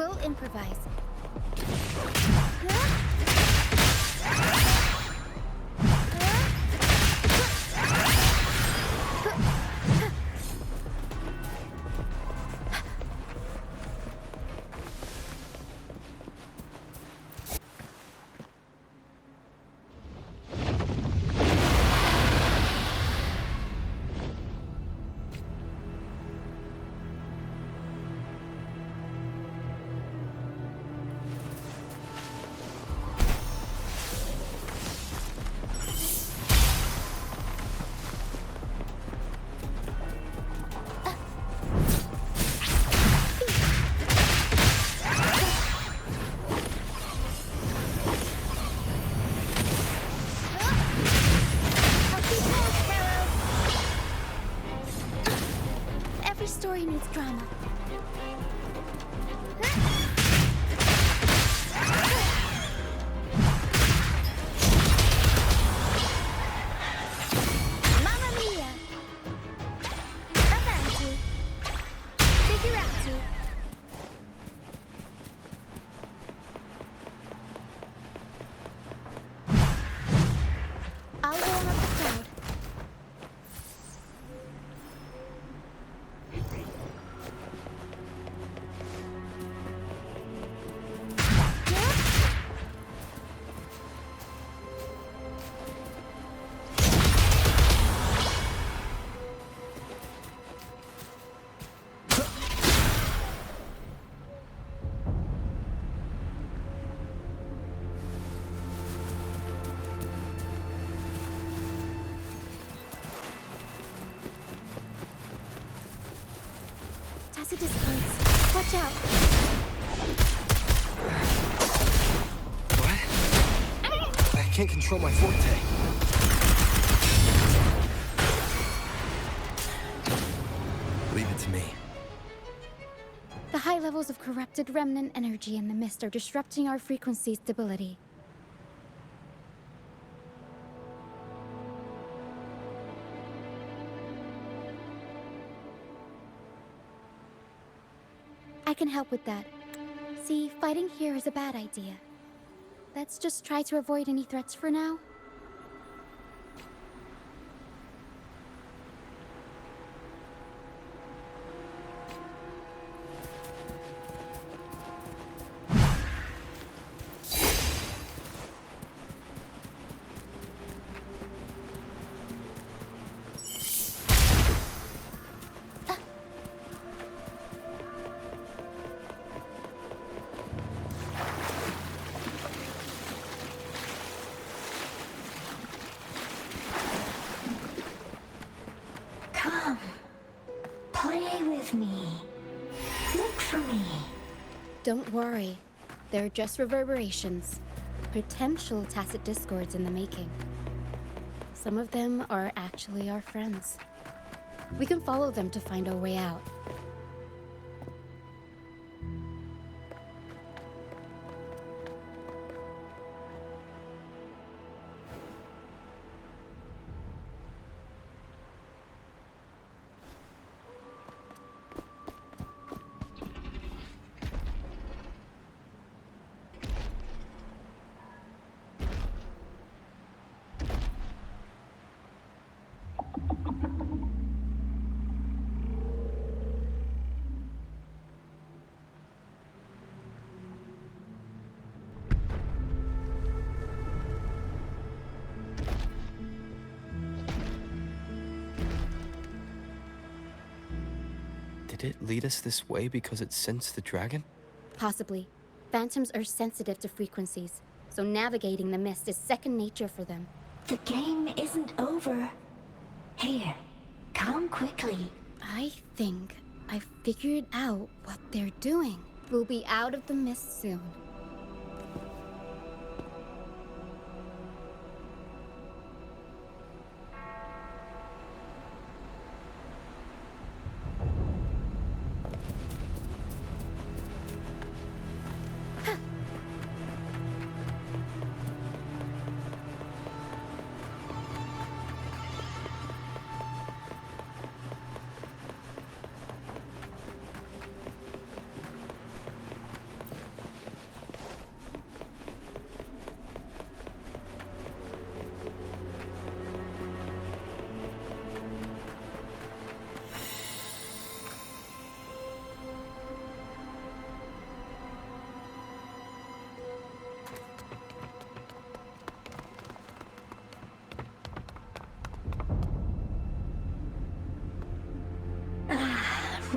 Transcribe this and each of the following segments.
We'll improvise. Story needs drama. Mamma mia! Avanti! Figurati! I'll warm up the crowd. Tacit discords. Watch out. What? I can't control my forte. Leave it to me. The high levels of corrupted remnant energy in the mist are disrupting our frequency stability. I can help with that. See, fighting here is a bad idea. Let's just try to avoid any threats for now. Come, play with me. Look for me. Don't worry. They're just reverberations. Potential tacit discords in the making. Some of them are actually our friends. We can follow them to find our way out. Did it lead us this way because it sensed the dragon? Possibly. Phantoms are sensitive to frequencies, so navigating the mist is second nature for them. The game isn't over. Here, come quickly. I think I've figured out what they're doing. We'll be out of the mist soon.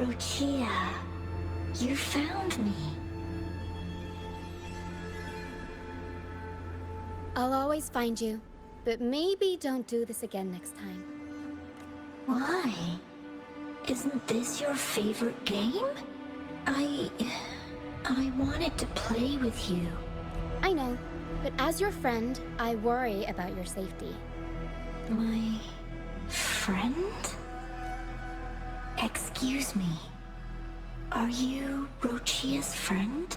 ROCCIA. You found me. I'll always find you, but maybe don't do this again next time. Why? Isn't this your favorite game? I wanted to play with you. I know, but as your friend, I worry about your safety. My friend? Excuse me. Are you ROCCIA's friend?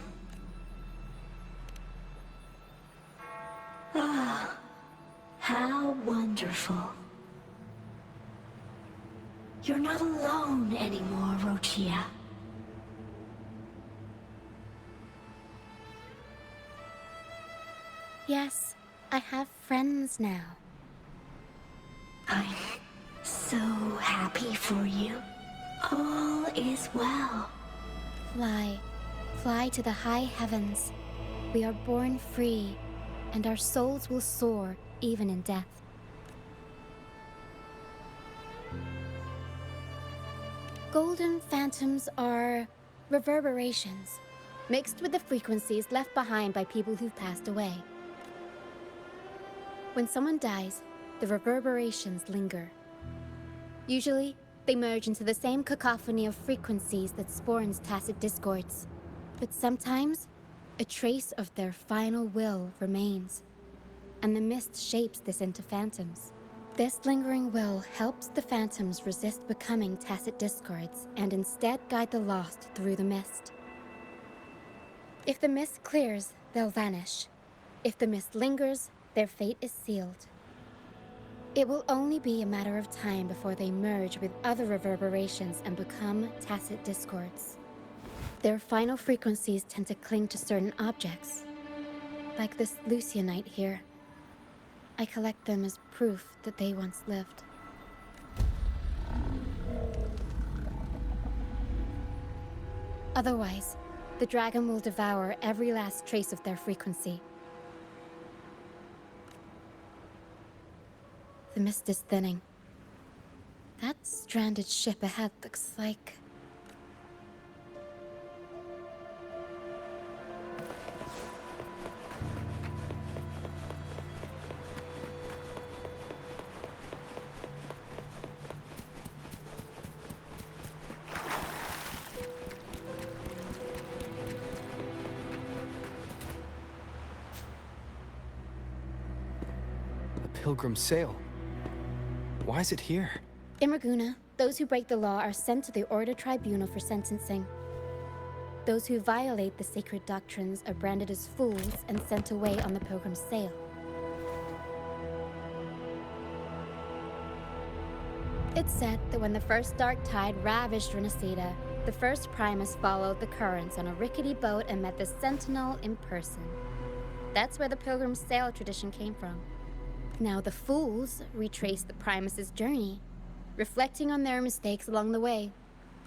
Ah, how wonderful. You're not alone anymore, ROCCIA. Yes, I have friends now. I'm so happy for you. All is well. Fly. Fly to the high heavens. We are born free, and our souls will soar even in death. Golden phantoms are reverberations, mixed with the frequencies left behind by people who've passed away. When someone dies, the reverberations linger. Usually, they merge into the same cacophony of frequencies that spawns tacit discords. But sometimes, a trace of their final will remains, and the mist shapes this into phantoms. This lingering will helps the phantoms resist becoming tacit discords and instead guide the lost through the mist. If the mist clears, they'll vanish. If the mist lingers, their fate is sealed. It will only be a matter of time before they merge with other reverberations and become tacit discords. Their final frequencies tend to cling to certain objects, like this Lucianite here. I collect them as proof that they once lived. Otherwise, the dragon will devour every last trace of their frequency. The mist is thinning. That stranded ship ahead looks like... A pilgrim sail. Why is it here? In Raguna, those who break the law are sent to the Order Tribunal for sentencing. Those who violate the sacred doctrines are branded as fools and sent away on the pilgrim's sail. It's said that when the first dark tide ravaged Renacida, the first Primus followed the currents on a rickety boat and met the Sentinel in person. That's where the pilgrim's sail tradition came from. Now the fools retrace the Primus's journey, reflecting on their mistakes along the way.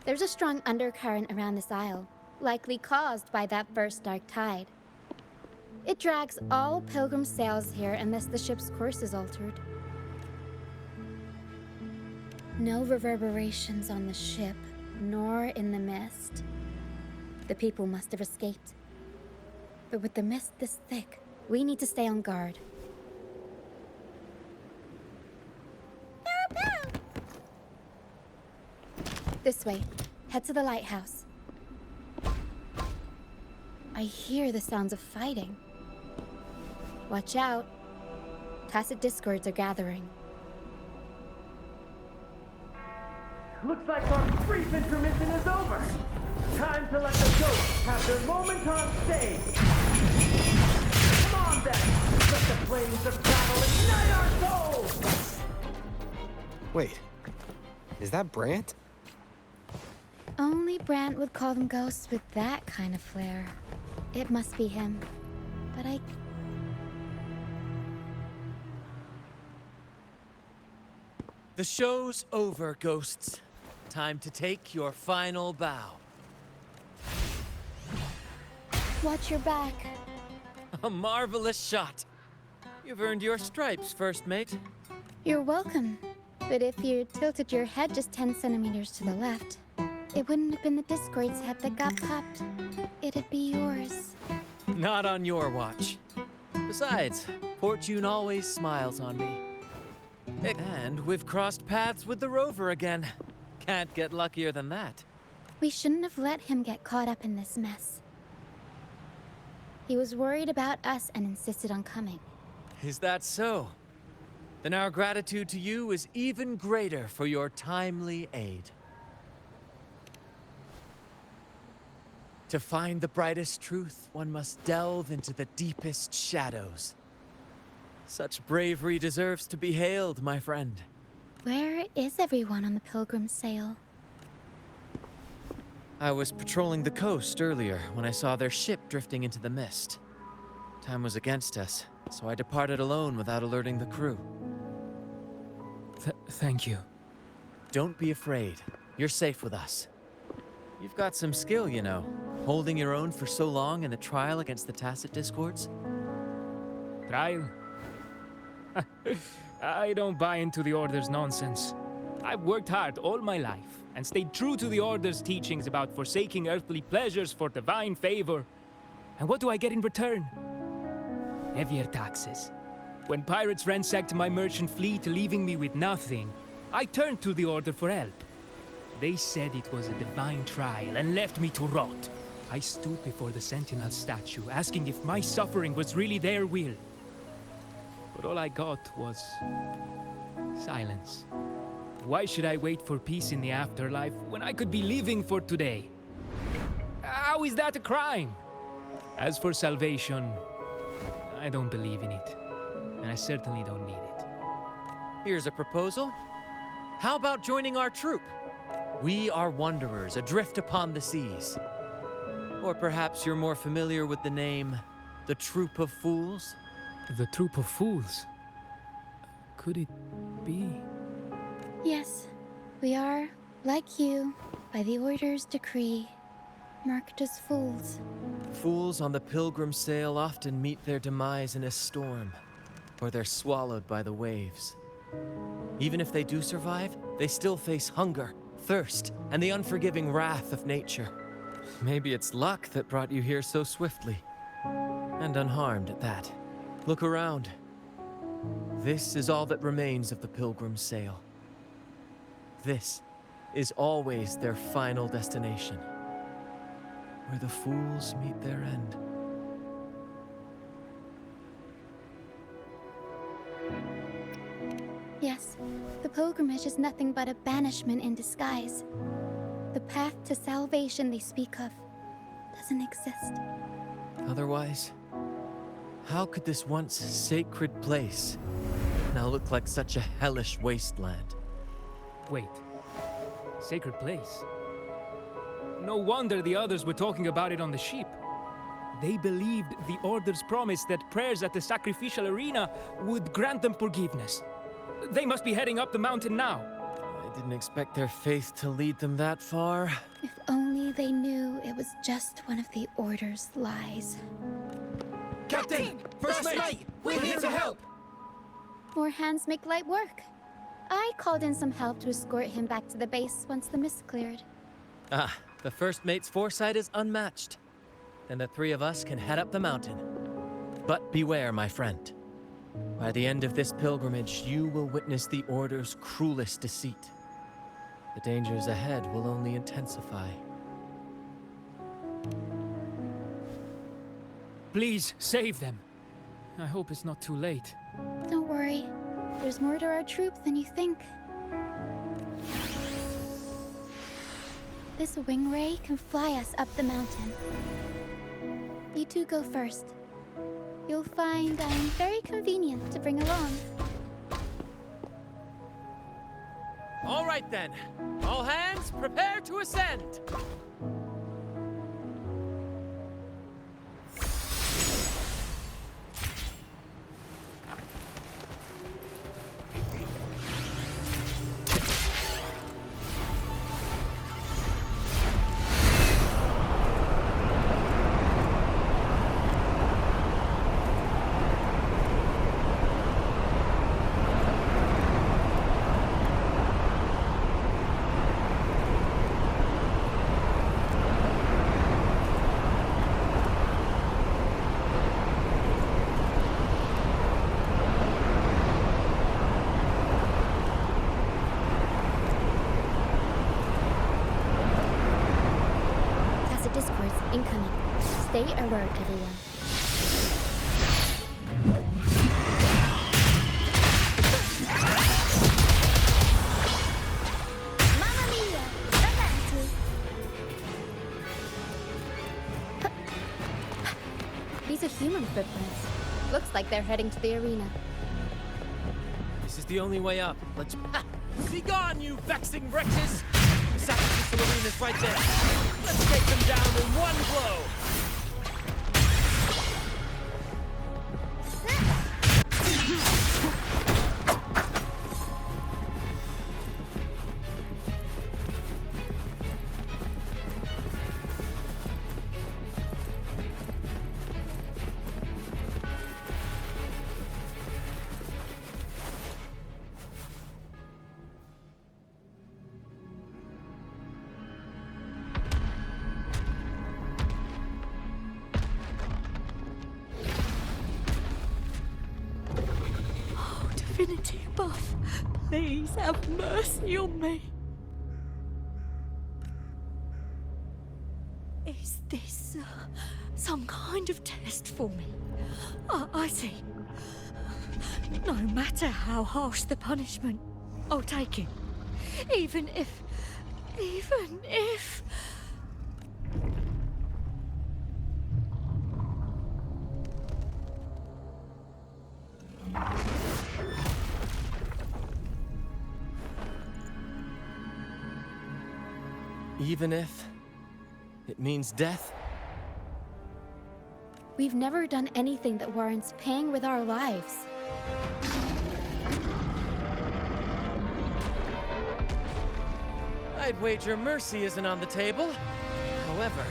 There's a strong undercurrent around this isle, likely caused by that first dark tide. It drags all pilgrim sails here unless the ship's course is altered. No reverberations on the ship, nor in the mist. The people must have escaped. But with the mist this thick, we need to stay on guard. This way. Head to the lighthouse. I hear the sounds of fighting. Watch out. Tacit discords are gathering. Looks like our brief intermission is over. Time to let the ghosts have their moment on stage. Come on then, let the flames of battle ignite our souls! Wait, is that Brant? Only Brant would call them ghosts with that kind of flair. It must be him. But The show's over, ghosts. Time to take your final bow. watch your back. A marvelous shot. You've earned your stripes, first mate. You're welcome. But if you tilted your head just 10 centimeters to the left, it wouldn't have been the Discord's head that got popped. It'd be yours. Not on your watch. Besides, fortune always smiles on me. And we've crossed paths with the rover again. Can't get luckier than that. We shouldn't have let him get caught up in this mess. He was worried about us and insisted on coming. Is that so? Then our gratitude to you is even greater for your timely aid. To find the brightest truth, one must delve into the deepest shadows. Such bravery deserves to be hailed, my friend. Where is everyone on the Pilgrim sail? I was patrolling the coast earlier when I saw their ship drifting into the mist. Time was against us, so I departed alone without alerting the crew. Thank you. Don't be afraid. You're safe with us. You've got some skill, you know. Holding your own for so long in the trial against the Tacit Discords. Trial? I don't buy into the Order's nonsense. I've worked hard all my life and stayed true to the Order's teachings about forsaking earthly pleasures for divine favor. And what do I get in return? Heavier taxes. When pirates ransacked my merchant fleet, leaving me with nothing, I turned to the Order for help. They said it was a divine trial and left me to rot. I stood before the Sentinel statue, asking if my suffering was really their will. But all I got was silence. Why should I wait for peace in the afterlife when I could be living for today? How is that a crime? As for salvation, I don't believe in it. And I certainly don't need it. Here's a proposal. How about joining our troop? We are wanderers adrift upon the seas. Or perhaps you're more familiar with the name, the Troop of Fools? The Troop of Fools? Could it be? Yes, we are, like you, by the Order's decree, marked as fools. Fools on the pilgrim sail often meet their demise in a storm, or they're swallowed by the waves. Even if they do survive, they still face hunger, thirst, and the unforgiving wrath of nature. Maybe it's luck that brought you here so swiftly, and unharmed at that. Look around. This is all that remains of the pilgrim's sail. This is always their final destination, where the fools meet their end. Yes, the pilgrimage is nothing but a banishment in disguise. The path to salvation they speak of doesn't exist. Otherwise, how could this once sacred place now look like such a hellish wasteland? Wait. Sacred place? No wonder the others were talking about it on the ship. They believed the Order's promise that prayers at the sacrificial arena would grant them forgiveness. They must be heading up the mountain now. I didn't expect their faith to lead them that far. If only they knew it was just one of the Order's lies. Captain! First Mate! We're here to help! More hands make light work. I called in some help to escort him back to the base once the mist cleared. Ah, the First Mate's foresight is unmatched. Then the three of us can head up the mountain. But beware, my friend. By the end of this pilgrimage, you will witness the Order's cruelest deceit. The dangers ahead will only intensify. Please, save them. I hope it's not too late. Don't worry. There's more to our troop than you think. This wing ray can fly us up the mountain. You two go first. You'll find I'm very convenient to bring along. All right then. All hands, prepare to ascend. Incoming. Stay alert, everyone. Mamma mia! Avanti! These are human footprints. Looks like they're heading to the arena. This is the only way up. Let's... Ha! Be gone, you vexing wretches! The sacrificial arena's right there. Let's take them down in one blow! Divinity above, please have mercy on me. Is this some kind of test for me? I see. No matter how harsh the punishment, I'll take it. Even if... Even if it means death? We've never done anything that warrants paying with our lives. I'd wager mercy isn't on the table. However,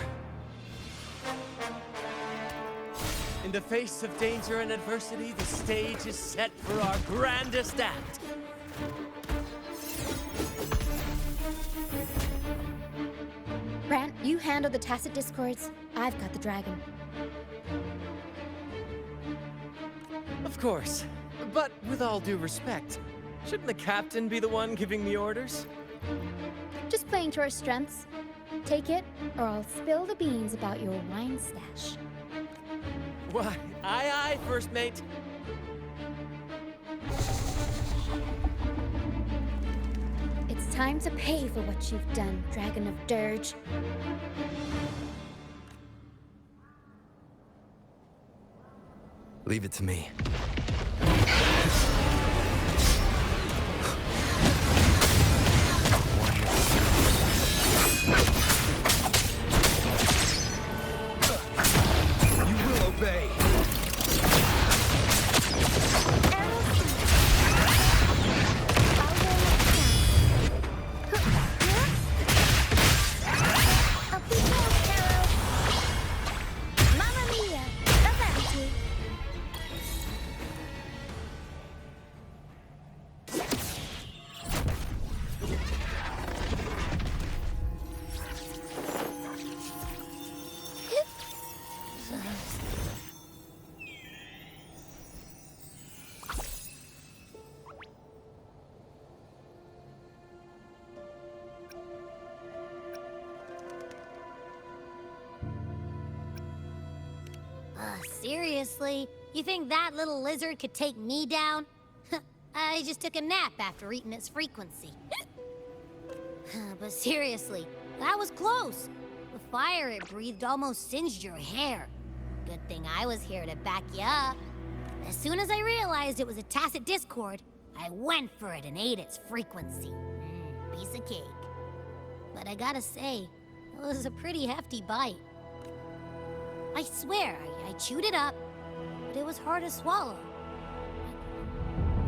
in the face of danger and adversity, the stage is set for our grandest act. Brant, you handle the tacit discords. I've got the dragon. Of course. But with all due respect, shouldn't the captain be the one giving the orders? Just playing to our strengths. Take it, or I'll spill the beans about your wine stash. Why, aye, first mate. It's time to pay for what you've done, Dragon of Dirge. Leave it to me. You will obey. Mamma mia! Avanti! Seriously? You think that little lizard could take me down? I just took a nap after eating its frequency. But seriously, that was close. The fire it breathed almost singed your hair. Good thing I was here to back you up. As soon as I realized it was a tacit discord, I went for it and ate its frequency. Piece of cake. But I gotta say, it was a pretty hefty bite. I swear, I chewed it up, but it was hard to swallow.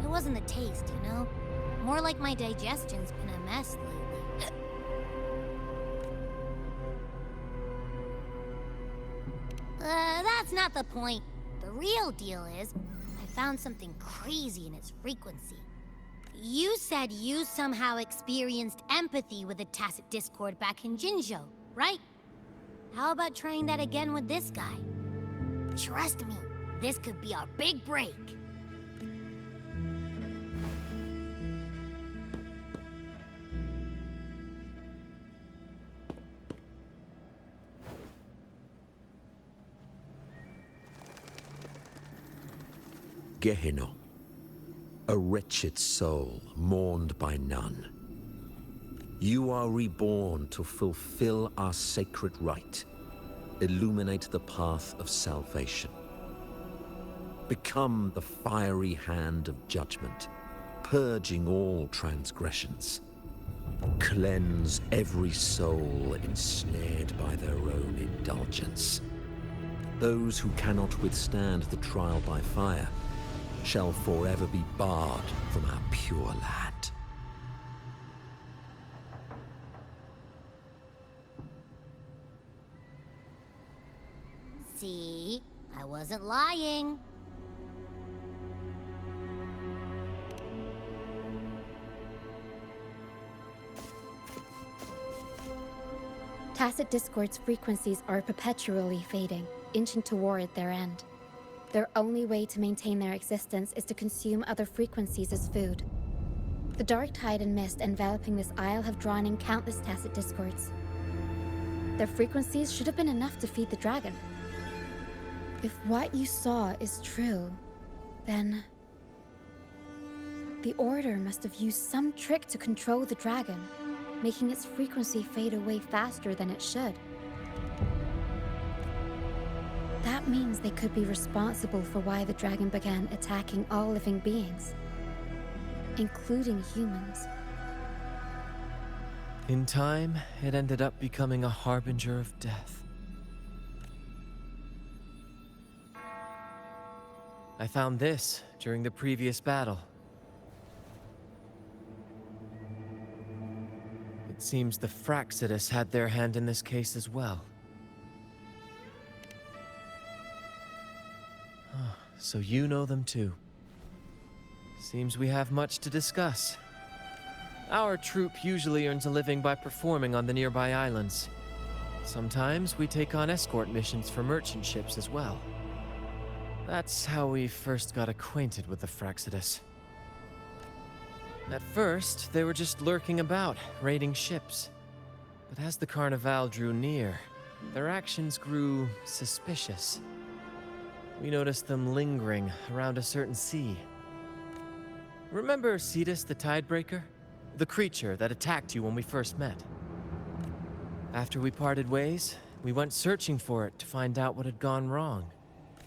It wasn't the taste, you know? More like my digestion's been a mess lately. That's not the point. The real deal is, I found something crazy in its frequency. You said you somehow experienced empathy with the tacit discord back in Jinzhou, right? How about trying that again with this guy? Trust me, this could be our big break. Gehenna, a wretched soul mourned by none. You are reborn to fulfill our sacred rite, illuminate the path of salvation. Become the fiery hand of judgment, purging all transgressions. Cleanse every soul ensnared by their own indulgence. Those who cannot withstand the trial by fire shall forever be barred from our pure land. See? I wasn't lying. Tacit Discord's frequencies are perpetually fading, inching toward their end. Their only way to maintain their existence is to consume other frequencies as food. The dark tide and mist enveloping this isle have drawn in countless Tacit Discords. Their frequencies should have been enough to feed the dragon. If what you saw is true, then the Order must have used some trick to control the dragon, making its frequency fade away faster than it should. That means they could be responsible for why the dragon began attacking all living beings, including humans. In time, it ended up becoming a harbinger of death. I found this during the previous battle. It seems the Fraccidus had their hand in this case as well. So you know them too. Seems we have much to discuss. Our troop usually earns a living by performing on the nearby islands. Sometimes we take on escort missions for merchant ships as well. That's how we first got acquainted with the Fraccidus. At first, they were just lurking about, raiding ships. But as the Carnival drew near, their actions grew suspicious. We noticed them lingering around a certain sea. Remember Cetus the Tidebreaker? The creature that attacked you when we first met. After we parted ways, we went searching for it to find out what had gone wrong.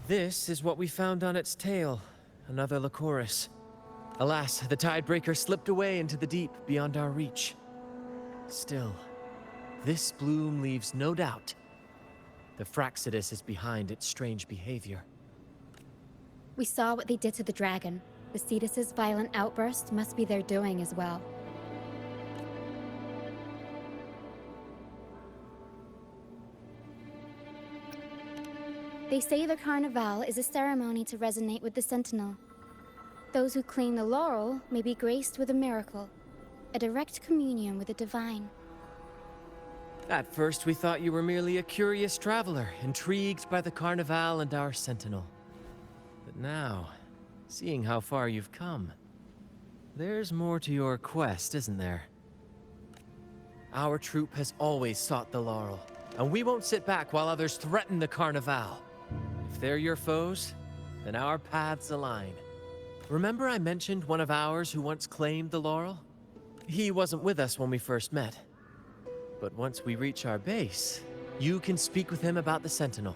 This is what we found on its tail, another Lycoris. Alas, the Tidebreaker slipped away into the deep beyond our reach. Still, this bloom leaves no doubt. The Fraccidus is behind its strange behavior. We saw what they did to the dragon. The Cetus's violent outburst must be their doing as well. They say the Carnival is a ceremony to resonate with the Sentinel. Those who claim the laurel may be graced with a miracle, a direct communion with the divine. At first, we thought you were merely a curious traveler, intrigued by the Carnival and our Sentinel. But now, seeing how far you've come, there's more to your quest, isn't there? Our troop has always sought the laurel, and we won't sit back while others threaten the Carnival. If they're your foes, then our paths align. Remember I mentioned one of ours who once claimed the laurel? He wasn't with us when we first met. But once we reach our base, you can speak with him about the Sentinel.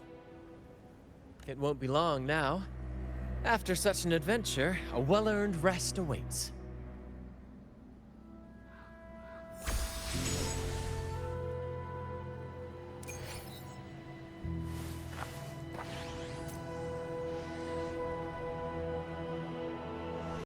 It won't be long now. After such an adventure, a well-earned rest awaits.